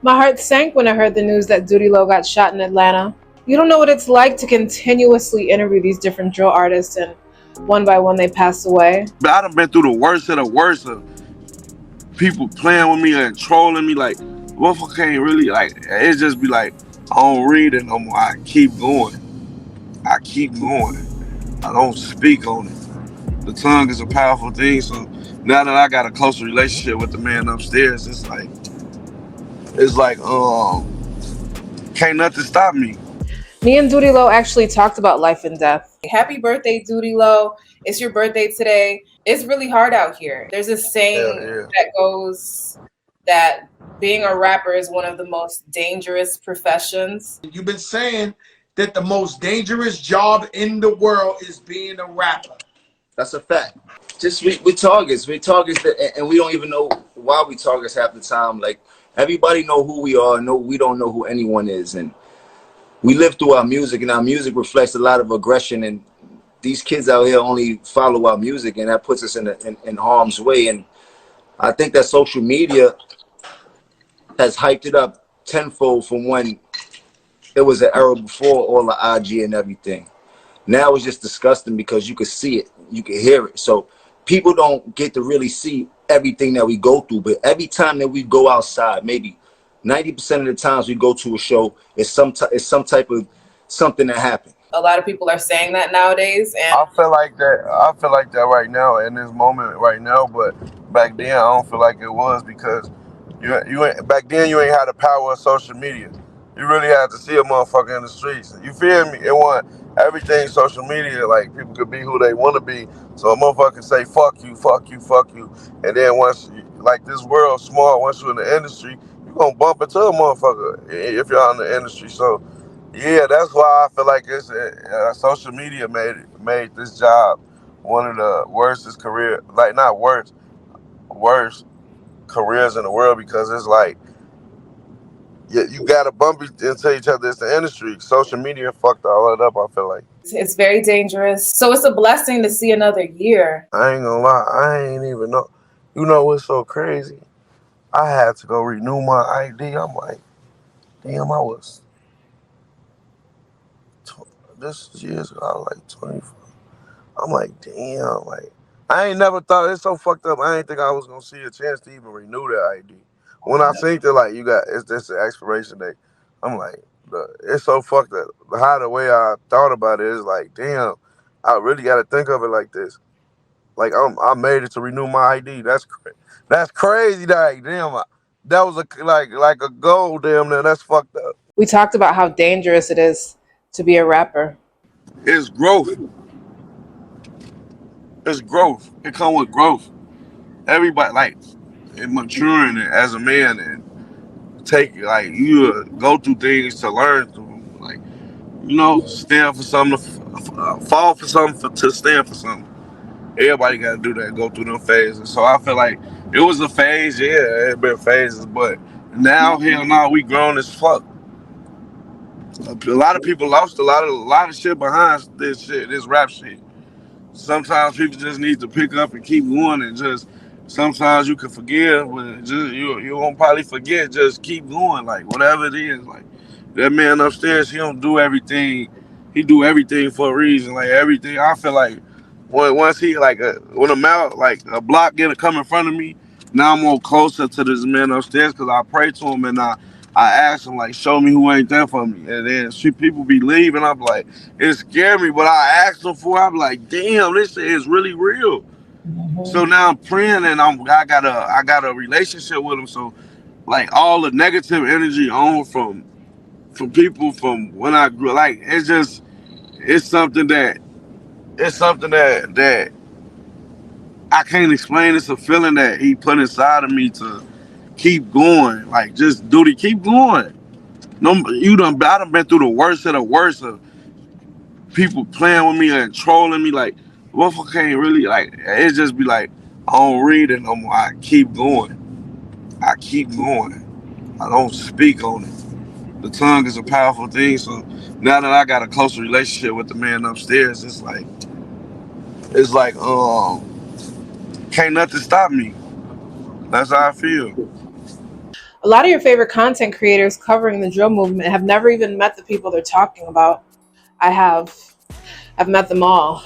My heart sank when I heard the news that Doodie Lo got shot in Atlanta. You don't know what it's like to continuously interview these different drill artists, and one by one they pass away. But I done been through the worst of the worst of people playing with me and trolling me. Like, motherfucker can't really, like, it just be like, I don't read it no more. I keep going. I keep going. I don't speak on it. The tongue is a powerful thing. So now that I got a closer relationship with the man upstairs, it's like can't nothing stop me. Me and Doodie Lo actually talked about life and death. Happy birthday, Doodie Lo. It's your birthday today. It's really hard out here. There's a Hell saying yeah. that goes that being a rapper is one of the most dangerous professions. You've been saying that the most dangerous job in the world is being a rapper. That's a fact. Just we targets that, and we don't even know why we targets half the time. Like everybody know who we are. No, we don't know who anyone is, and we live through our music, and our music reflects a lot of aggression. And these kids out here only follow our music, and that puts us in harm's way. And I think that social media has hyped it up tenfold from when it was an era before all the IG and everything. Now it's just disgusting because you could see it, you could hear it. So people don't get to really see everything that we go through. But every time that we go outside, maybe 90% of the times we go to a show, it's some type of something that happened. A lot of people are saying that nowadays, and I feel like that. I feel like that right now in this moment right now, but back then I don't feel like it was because you ain't, back then you ain't had the power of social media. You really had to see a motherfucker in the streets. You feel me? It wasn't everything social media. Like people could be who they want to be. So a motherfucker say fuck you, fuck you, fuck you, and then once like this world small, once you're in the industry, you gonna bump into a motherfucker if you're in the industry. So yeah, that's why I feel like it's social media made this job one of the worstest career, like not worst careers in the world because it's like you gotta bump into each other. It's the industry. Social media fucked all that up. I feel like it's very dangerous. So it's a blessing to see another year. I ain't gonna lie. I ain't even know. You know what's so crazy? I had to go renew my ID. I'm like, damn, I was this year's ago. I was like 24. I'm like, damn, like I ain't never thought it's so fucked up. I ain't think I was gonna see a chance to even renew that ID. When I seen it, like you got it's just an expiration date. I'm like, it's so fucked up. How the way I thought about it is like, damn, I really got to think of it like this. Like I made it to renew my ID. That's crazy. That damn, that was like a goal. Damn, there. That's fucked up. We talked about how dangerous it is to be a rapper. It's growth. It's growth. It come with growth. Everybody like maturing as a man and take like you go through things to learn through. Like stand for something, fall for something to stand for something. Everybody got to do that, go through them phases. So I feel like it was a phase, yeah, it been phases, but now hell no, we grown as fuck. A lot of people lost a lot of shit behind this rap shit. Sometimes people just need to pick up and keep going and just sometimes you can forgive, but just you won't probably forget. Just keep going, like whatever it is. Like that man upstairs, he don't do everything. He do everything for a reason. Like everything, I feel like once he like when a mouth like a block get to come in front of me, now I'm more closer to this man upstairs because I pray to him and I ask him like show me who ain't there for me, and then see people be leaving. I'm like it scared me, but I asked him for. I'm like damn, this shit is really real. So now I'm praying and I got a relationship with him. So like all the negative energy on from people from when I grew, like it's something that it's something that I can't explain. It's a feeling that he put inside of me to keep going. Like just duty, keep going. No, I done been through the worst of the worst of people playing with me and trolling me. Like motherfucker can't really like. It just be like I don't read it no more. I keep going. I keep going. I don't speak on it. The tongue is a powerful thing. So now that I got a closer relationship with the man upstairs, it's like can't nothing stop me. That's how I feel. A lot of your favorite content creators covering the drill movement have never even met the people they're talking about. I have. I've met them all.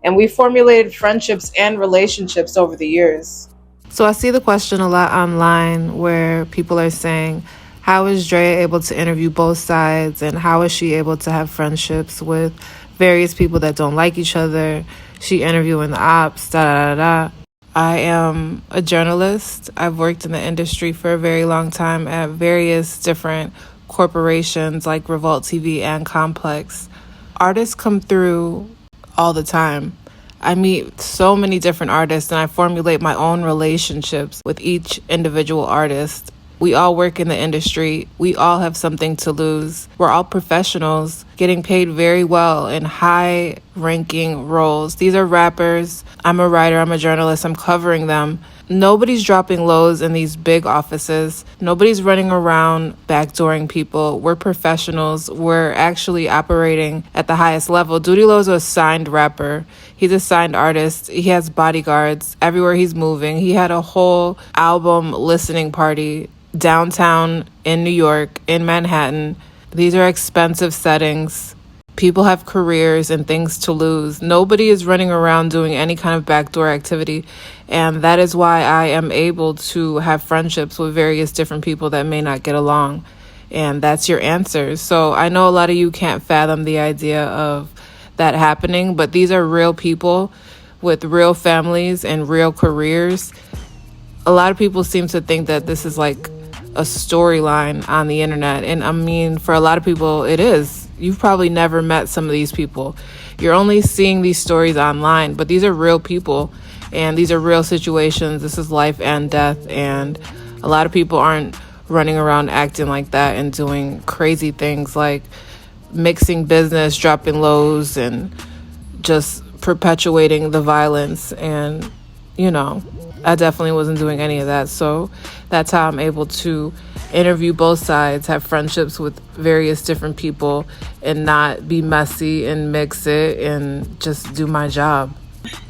And we formulated friendships and relationships over the years. So I see the question a lot online where people are saying, how is Drea able to interview both sides, and how is she able to have friendships with various people that don't like each other? She interviewing the ops, da da da da. I am a journalist. I've worked in the industry for a very long time at various different corporations like Revolt TV and Complex. Artists come through all the time. I meet so many different artists and I formulate my own relationships with each individual artist. We all work in the industry. We all have something to lose. We're all professionals getting paid very well in high ranking roles. These are rappers. I'm a writer. I'm a journalist. I'm covering them. Nobody's dropping lows in these big offices. Nobody's running around backdooring people. We're professionals. We're actually operating at the highest level. Doodie Lo's a signed rapper. He's a signed artist. He has bodyguards everywhere he's moving. He had a whole album listening party downtown in New York, in Manhattan. These are expensive settings. People have careers and things to lose. Nobody is running around doing any kind of backdoor activity. And that is why I am able to have friendships with various different people that may not get along. And that's your answer. So I know a lot of you can't fathom the idea of that happening, but these are real people with real families and real careers. A lot of people seem to think that this is like a storyline on the internet. And I mean, for a lot of people, it is. You've probably never met some of these people. You're only seeing these stories online, but these are real people and these are real situations. This is life and death. And a lot of people aren't running around acting like that and doing crazy things like mixing business, dropping lows, and just perpetuating the violence. And, you know, I definitely wasn't doing any of that. So that's how I'm able to interview both sides, have friendships with various different people, and not be messy and mix it and just do my job.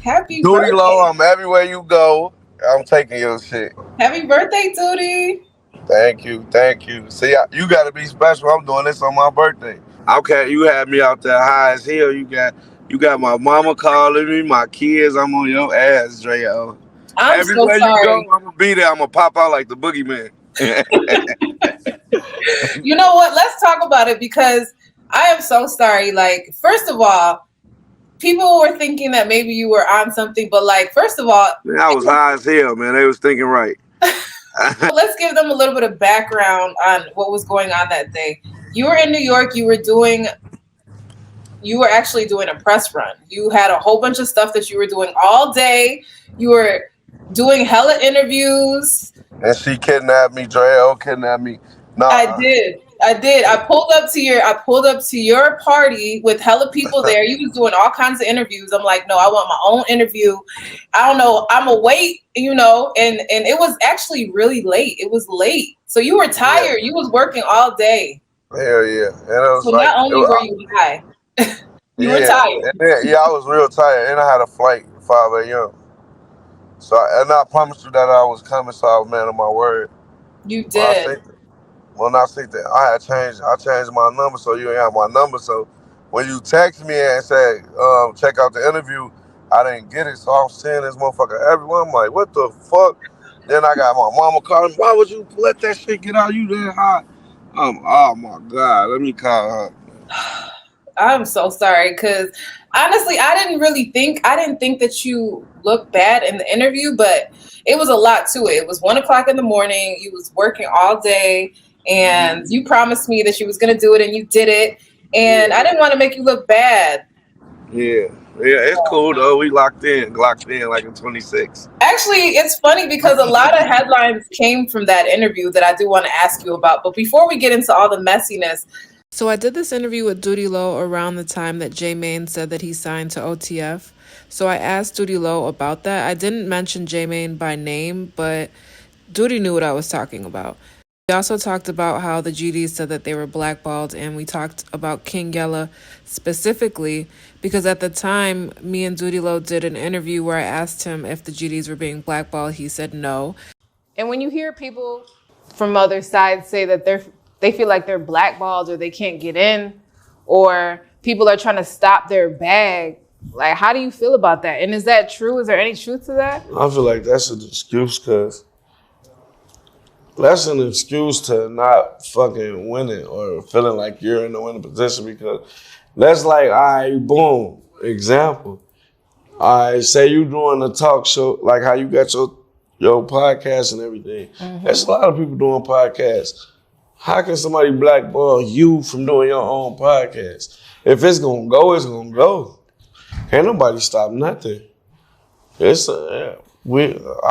Happy Doodie birthday. Lo, I'm everywhere you go. I'm taking your shit. Happy birthday, Doodie. Thank you, thank you. See, you got to be special. I'm doing this on my birthday. Okay, you had me out there high as hell. You got my mama calling me, my kids. I'm on your ass, Drea O. I'm so Everywhere you go, sorry. I'm gonna be there. I'm gonna pop out like the boogeyman. You know what? Let's talk about it because I am so sorry. Like, first of all, people were thinking that maybe you were on something, but like, first of all, Man, I was high as hell, man. They was thinking right. let's give them a little bit of background on what was going on that day. You were in New York. You were actually doing a press run. You had a whole bunch of stuff that you were doing all day. You were doing hella interviews. And she kidnapped me. Drea O kidnapped me. No, I did. I pulled up to your party with hella people there. You was doing all kinds of interviews. I'm like, no, I want my own interview. I don't know. I'm gonna wait, and it was actually really late. It was late. So you were tired. Yeah. You was working all day. Hell yeah. And it was So like, not only were you high, you were yeah, tired. and then, I was real tired, and I had a flight at 5 a.m. So, I promised you that I was coming, so I was man of my word. You When I did. say that, I changed my number, so you ain't have my number. So when you text me and said, check out the interview, I didn't get it. So I'm seeing this motherfucker everywhere. I'm like, what the fuck? Then I got my mama calling me, why would you let that shit get out? You that hot? Oh my God, let me call her. I'm so sorry because honestly, I didn't think that you looked bad in the interview, but it was a lot to it. It was 1:00 in the morning. You was working all day, and you promised me that you was gonna do it, and you did it. And I didn't want to make you look bad. Yeah, it's cool though. We locked in like in 26. Actually, it's funny because a lot of headlines came from that interview that I do want to ask you about. But before we get into all the messiness. So I did this interview with Doodie Lo around the time that J-Mane said that he signed to OTF. So I asked Doodie Lo about that. I didn't mention J-Mane by name, but Doodie knew what I was talking about. We also talked about how the GDs said that they were blackballed, and we talked about King Yella specifically because at the time, me and Doodie Lo did an interview where I asked him if the GDs were being blackballed. He said no. And when you hear people from other sides say that they feel like they're blackballed or they can't get in, or people are trying to stop their bag. Like, how do you feel about that? And is that true? Is there any truth to that? I feel like that's an excuse, because that's an excuse to not fucking winning or feeling like you're in the winning position, because that's like, all right, boom, example. All right, say you doing a talk show, like how you got your podcast and everything. Mm-hmm. There's a lot of people doing podcasts. How can somebody blackball you from doing your own podcast? If it's gonna go, it's gonna go. Can't nobody stop nothing. I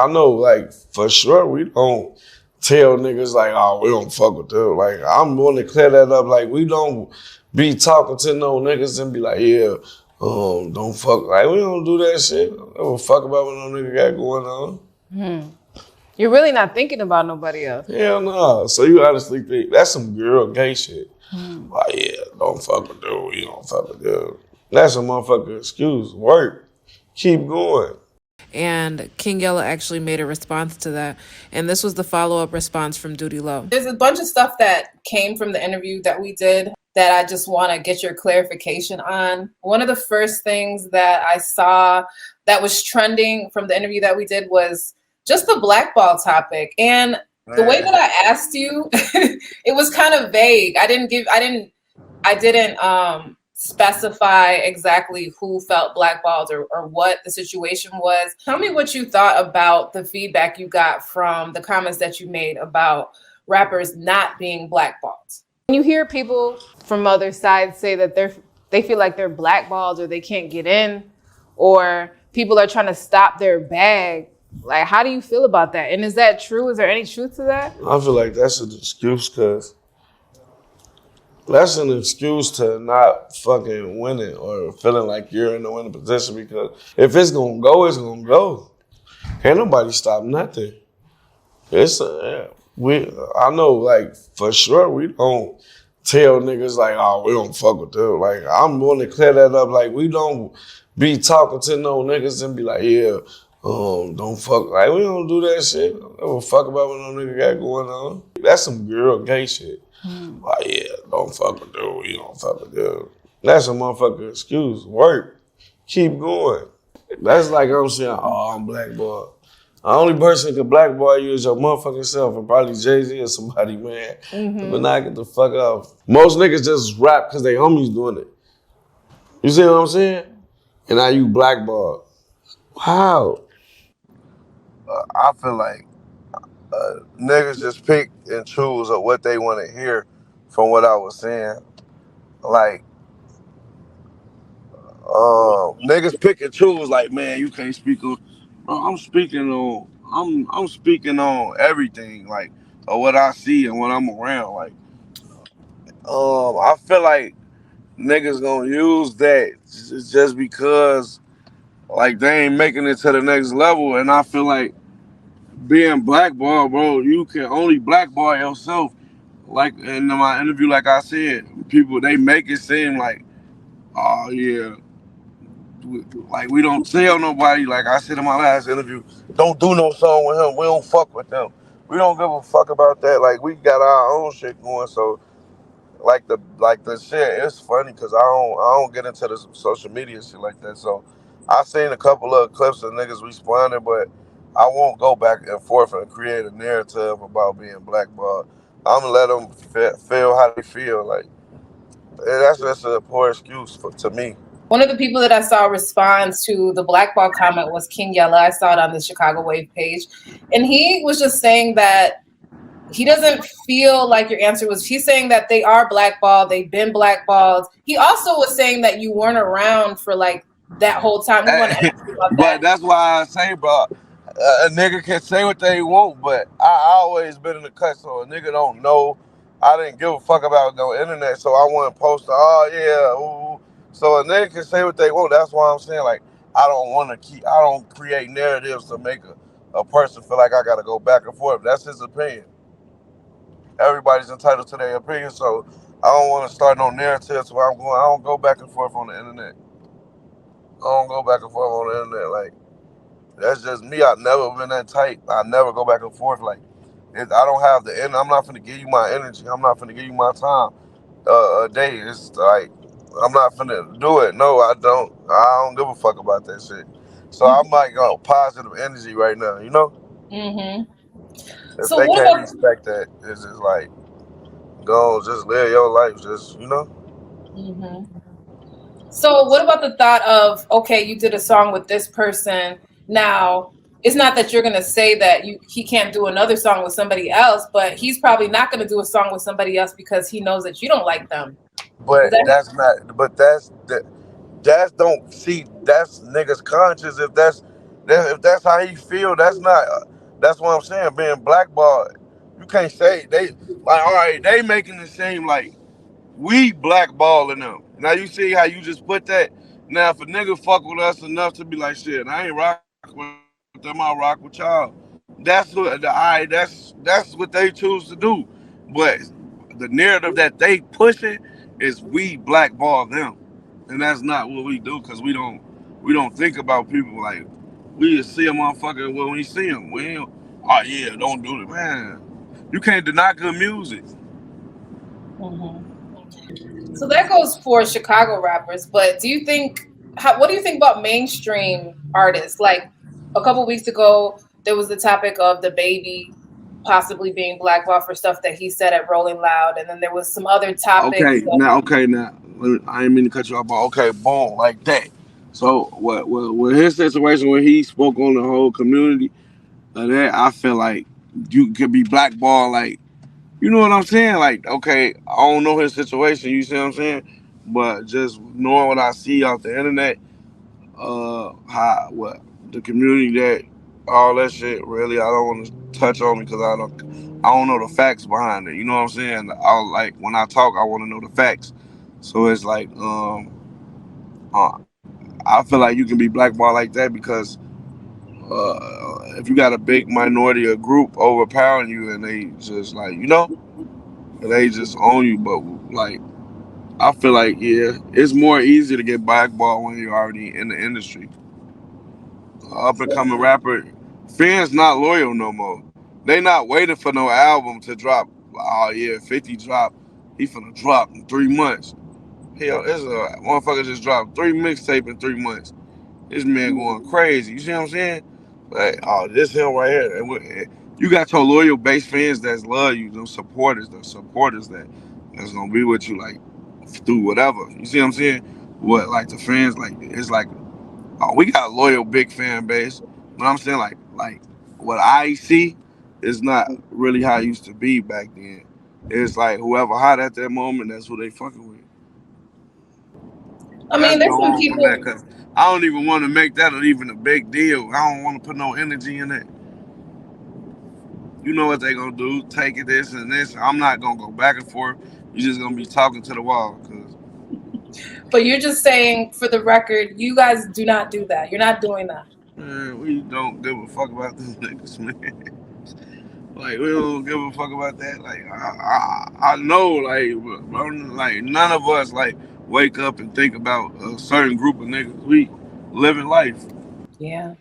know, like, for sure we don't tell niggas like, oh, we don't fuck with them. Like, I'm going to clear that up. Like, we don't be talking to no niggas and be like, yeah, don't fuck. Like, we don't do that shit. We don't fuck about what no nigga got going on. Hmm. You're really not thinking about nobody else. Hell no. So you honestly think that's some girl gay shit. Like, yeah, don't fuck with them. You don't fuck with them. That's a motherfucking excuse. Work. Keep going. And King Yella actually made a response to that. And this was the follow-up response from Doodie Lo. There's a bunch of stuff that came from the interview that we did that I just want to get your clarification on. One of the first things that I saw that was trending from the interview that we did was just the blackball topic. And the way that I asked you, it was kind of vague. I didn't specify exactly who felt blackballed or what the situation was. Tell me what you thought about the feedback you got from the comments that you made about rappers not being blackballed. When you hear people from other sides say that they feel like they're blackballed or they can't get in, or people are trying to stop their bag, like, how do you feel about that? And is that true? Is there any truth to that? I feel like that's an excuse, because that's an excuse to not fucking winning or feeling like you're in the winning position, because if it's gonna go, it's gonna go. Can't nobody stop nothing. I know, like, for sure we don't tell niggas like, oh, we don't fuck with them. Like, I'm going to clear that up. Like, we don't be talking to no niggas and be like, yeah, don't fuck. Like, we don't do that shit. We don't fuck about what no nigga got going on. That's some girl gay shit. Like, yeah, don't fuck with them. You don't fuck with them. That's a motherfucking excuse. Work. Keep going. That's like I'm saying, oh, I'm blackballed. The only person who can blackball you is your motherfucking self, and probably Jay-Z or somebody, man. Mm-hmm. But now get the fuck off. Most niggas just rap because they homies doing it. You see what I'm saying? And now you blackballed. How? I feel like niggas just pick and choose of what they want to hear from what I was saying. Like, niggas pick and choose. Like, man, you can't speak on. Bro, I'm speaking on everything, like, of what I see and what I'm around. Like, I feel like niggas gonna use that just because, like, they ain't making it to the next level, and I feel like being blackballed, bro, you can only blackball yourself. Like in my interview, like I said, people, they make it seem like, oh yeah, like we don't tell nobody. Like I said in my last interview, don't do no song with him. We don't fuck with them. We don't give a fuck about that. Like we got our own shit going. So like the shit, it's funny because I don't get into the social media shit like that. So I seen a couple of clips of niggas responding, but I won't go back and forth and create a narrative about being blackballed. I'm gonna let them feel how they feel. Like, that's just a poor excuse to me. One of the people that I saw respond to the blackball comment was King Yella. I saw it on the Chicago Wave page. And he was just saying that he doesn't feel like your answer was, he's saying that they are blackballed, they've been blackballed. He also was saying that you weren't around for like that whole time. We want to ask you about that. But that's why I say, bro, a nigga can say what they want, but I always been in the cut, so a nigga don't know. I didn't give a fuck about no internet, so I wouldn't post, oh yeah, ooh. So a nigga can say what they want. That's why I'm saying, like, I don't create narratives to make a person feel like I gotta go back and forth. That's his opinion. Everybody's entitled to their opinion, so I don't want to start no narratives where I don't go back and forth on the internet. I don't go back and forth on the internet. Like, that's just me. I've never been that tight. I never go back and forth. Like, I don't have the end. I'm not gonna give you my energy. I'm not gonna give you my time. A day. It's like I'm not finna do it. No, I don't. I don't give a fuck about that shit. So I'm like, positive energy right now. You know, Mm-hmm. if So they what can't about? respect that, it's just like, go, just live your life. Just Mm-hmm. So what about the thought of, okay, you did a song with this person. Now, it's not that you're gonna say that he can't do another song with somebody else, but he's probably not gonna do a song with somebody else because he knows that you don't like them. Is But that? that's not. But that's don't see. That's niggas conscious. If that's how he feel, that's not. That's what I'm saying. Being blackballed, you can't say they like. All right, they making it seem like we blackballing them. Now you see how you just put that. Now if a nigga fuck with us enough to be like, shit, I ain't rock with them, I rock with y'all. That's what that's what they choose to do. But the narrative that they pushing is we blackball them, and that's not what we do because we don't think about people like we just see a motherfucker when we see him. We ain't, oh yeah, don't do it, man. You can't deny good music. Mhm. So that goes for Chicago rappers, but do you think what do you think about mainstream artists? Like a couple weeks ago, there was the topic of the baby possibly being blackballed for stuff that he said at Rolling Loud, and then there was some other topics. Okay, now, I didn't mean to cut you off, but okay, boom, like that. So what with his situation where he spoke on the whole community of that, I feel like you could be blackballed. Like you know what I'm saying? Like okay, I don't know his situation. You see what I'm saying? But just knowing what I see off the internet, how what the community that all that shit really, I don't want to touch on because I don't know the facts behind it. You know what I'm saying? I like when I talk, I want to know the facts. So it's like I feel like you can be blackballed like that because if you got a big minority or group overpowering you and they just like they just own you. But like I feel like it's more easy to get blackballed when you're already in the industry. Up and coming rapper, fans not loyal no more. They not waiting for no album to drop. Oh yeah, 50 drop. He finna drop in 3 months. Hell, it's a motherfucker just dropped 3 mixtape in 3 months. This man going crazy. You see what I'm saying? Like, oh, this him right here. You got your loyal base fans that love you, the supporters that's gonna be with you like through whatever. You see what I'm saying? What like the fans like it's like we got a loyal big fan base, but I'm saying like what I see is not really how it used to be back then. It's like whoever hot at that moment, that's who they fucking with. I That's mean, the there's some whole from that, people. cause I don't even want to make that even a big deal. I don't want to put no energy in it. You know what they gonna do? Take it this and this. I'm not gonna go back and forth. You just gonna be talking to the wall, cause But you're just saying, for the record, you guys do not do that. You're not doing that. man, we don't give a fuck about them niggas, man. Like we don't give a fuck about that. Like I know, like bro, like none of us like wake up and think about a certain group of niggas. We living life. Yeah.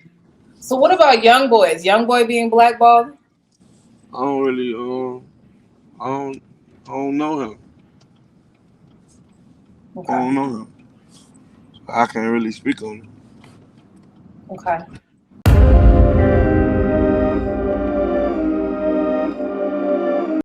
So what about young boys? Young boy being blackballed? I don't really I don't I don't know him. I Okay. don't know him. I can't really speak on it. Okay.